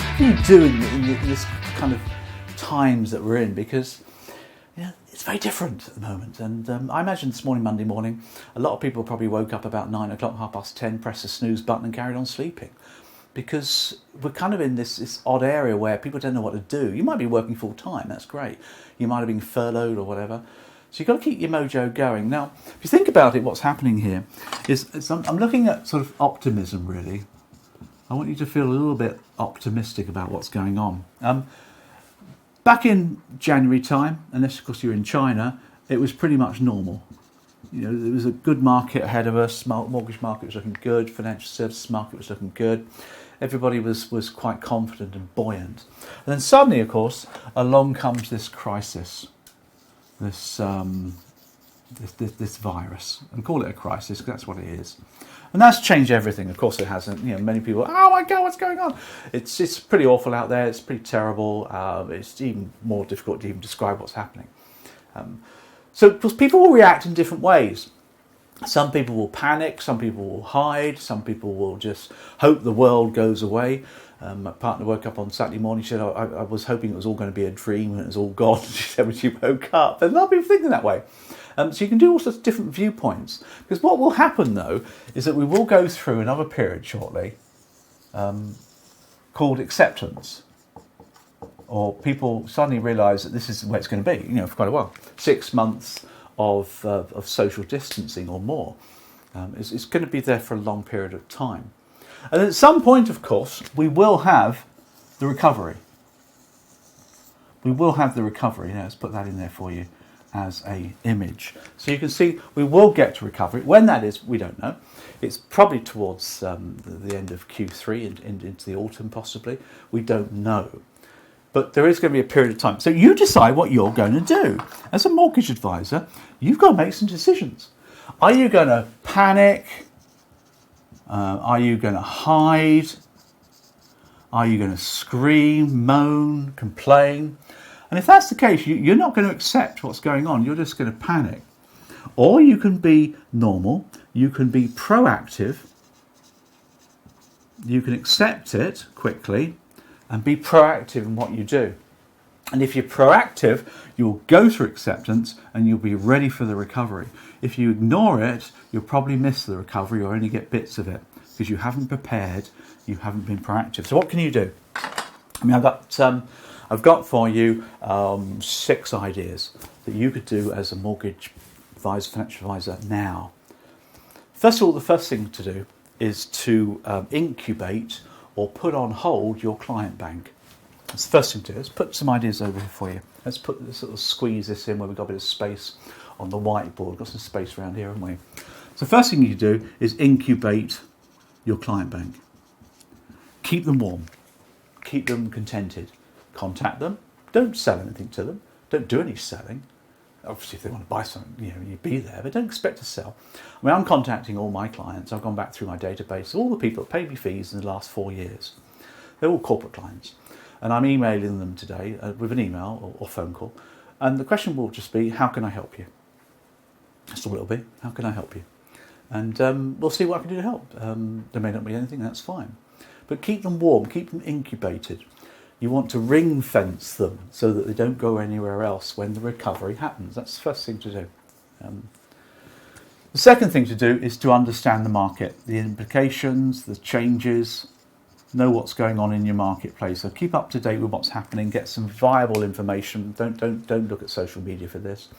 What do you do in this kind of times that we're in? Because it's very different at the moment. And I imagine this morning, Monday morning, a lot of people probably woke up about 9 o'clock, 10:30, pressed the snooze button and carried on sleeping. Because we're kind of in this odd area where people don't know what to do. You might be working full time, that's great. You might have been furloughed or whatever. So you've got to keep your mojo going. Now, if you think about it, what's happening here is I'm looking at sort of optimism, really. I want you to feel a little bit optimistic about what's going on. Back in January time, unless of course you're in China, it was pretty much normal. There was a good market ahead of us. Mortgage market was looking good. Financial services market was looking good. Everybody was quite confident and buoyant. And then suddenly, of course, along comes this crisis, this virus, and call it a crisis because that's what it is. And that's changed everything. Of course, it hasn't. Many people, oh my God, what's going on? It's pretty awful out there. It's pretty terrible. It's even more difficult to even describe what's happening. So, because people will react in different ways. Some people will panic. Some people will hide. Some people will just hope the world goes away. My partner woke up on Saturday morning. She said, I was hoping it was all going to be a dream and it was all gone. She said when she woke up. And a lot of people thinking that way. So you can do all sorts of different viewpoints. Because what will happen, though, is that we will go through another period shortly called acceptance. Or people suddenly realise that this is where it's going to be, for quite a while. 6 months of social distancing or more. It's going to be there for a long period of time. And at some point, of course, we will have the recovery. We will have the recovery. Let's put that in there for you as a image. So you can see we will get to recovery. When that is, we don't know. It's probably towards the end of Q3 and into the autumn possibly. We don't know. But there is going to be a period of time. So you decide what you're going to do. As a mortgage advisor, you've got to make some decisions. Are you going to panic? Are you going to hide? Are you going to scream, moan, complain? And if that's the case, you're not going to accept what's going on. You're just going to panic. Or you can be normal. You can be proactive. You can accept it quickly and be proactive in what you do. And if you're proactive, you'll go through acceptance and you'll be ready for the recovery. If you ignore it, you'll probably miss the recovery or only get bits of it because you haven't prepared, you haven't been proactive. So what can you do? I've got for you 6 ideas that you could do as a mortgage advisor, financial advisor now. First of all, the first thing to do is to incubate or put on hold your client bank. That's the first thing to do. Let's put some ideas over here for you. Let's squeeze this in where we've got a bit of space on the whiteboard. We've got some space around here, haven't we? So the first thing you do is incubate your client bank. Keep them warm. Keep them contented. Contact them. Don't sell anything to them. Don't do any selling. Obviously, if they want to buy something, you be there, but don't expect to sell. I'm contacting all my clients. I've gone back through my database, all the people that paid me fees in the last 4 years. They're all corporate clients. And I'm emailing them today with an email or phone call. And the question will just be, how can I help you? Just all it'll be, how can I help you? And we'll see what I can do to help. There may not be anything, that's fine. But keep them warm, keep them incubated. You want to ring fence them so that they don't go anywhere else when the recovery happens. That's the first thing to do. The second thing to do is to understand the market, the implications, the changes, know what's going on in your marketplace. So keep up to date with what's happening, get some viable information. Don't look at social media for this.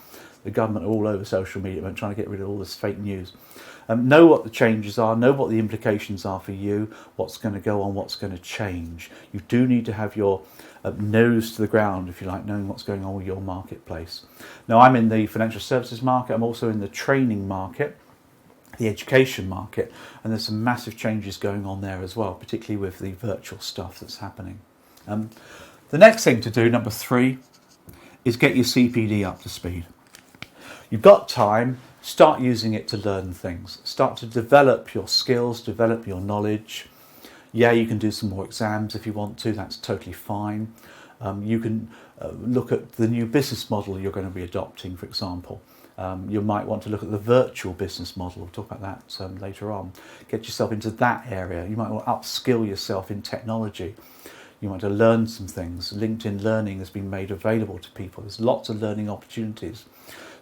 The government are all over social media trying to get rid of all this fake news. Know what the changes are, know what the implications are for you, what's going to go on, what's going to change. You do need to have your nose to the ground, if you like, knowing what's going on with your marketplace. Now, I'm in the financial services market. I'm also in the training market, the education market, and there's some massive changes going on there as well, particularly with the virtual stuff that's happening. The next thing to do, number 3, is get your CPD up to speed. You've got time, start using it to learn things. Start to develop your skills, develop your knowledge. Yeah, you can do some more exams if you want to, that's totally fine. You can look at the new business model you're going to be adopting, for example. You might want to look at the virtual business model. We'll talk about that later on. Get yourself into that area. You might want to upskill yourself in technology. You want to learn some things. LinkedIn Learning has been made available to people. There's lots of learning opportunities.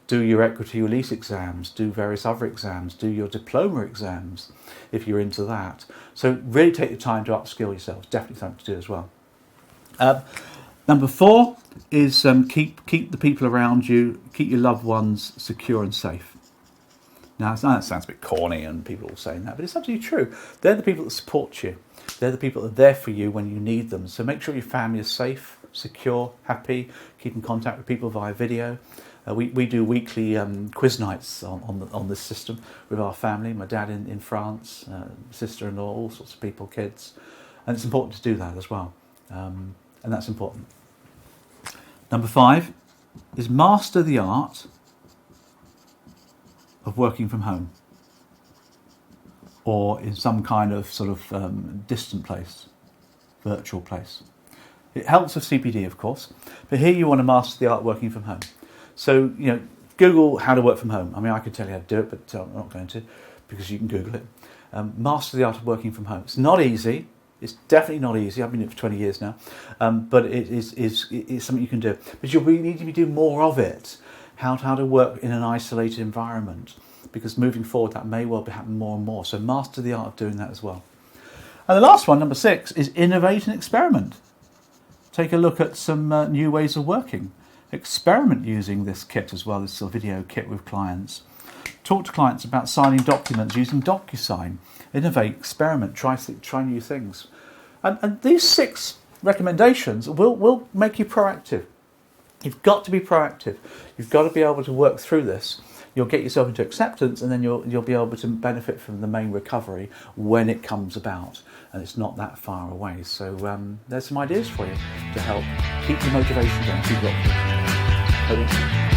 Do your equity release exams, do various other exams, do your diploma exams if you're into that. So really take the time to upskill yourself. It's definitely something to do as well. Number 4 is keep the people around you, keep your loved ones secure and safe. Now, that sounds a bit corny and people are saying that, but it's absolutely true. They're the people that support you. They're the people that are there for you when you need them. So make sure your family is safe, secure, happy. Keep in contact with people via video. We do weekly quiz nights on this system with our family. My dad in France, sister-in-law, all sorts of people, kids. And it's important to do that as well. And that's important. Number 5 is master the art of working from home or in some kind of sort of distant place, virtual place. It helps with CPD, of course, but here you want to master the art of working from home. So, Google how to work from home. I mean, I could tell you how to do it, but I'm not going to, because you can Google it. Master the art of working from home. It's not easy. It's definitely not easy. I've been doing it for 20 years now, but it's something you can do. But you'll need to be doing more of it. How to work in an isolated environment, because moving forward that may well happen more and more. So master the art of doing that as well. And the last one, number 6, is innovate and experiment. Take a look at some new ways of working. Experiment using this kit as well, this video kit with clients. Talk to clients about signing documents using DocuSign. Innovate, experiment, try new things. And these 6 recommendations will make you proactive. You've got to be proactive. You've got to be able to work through this. You'll get yourself into acceptance, and then you'll be able to benefit from the main recovery when it comes about, and it's not that far away. So there's some ideas for you to help keep your motivation going. Keep your optimism going.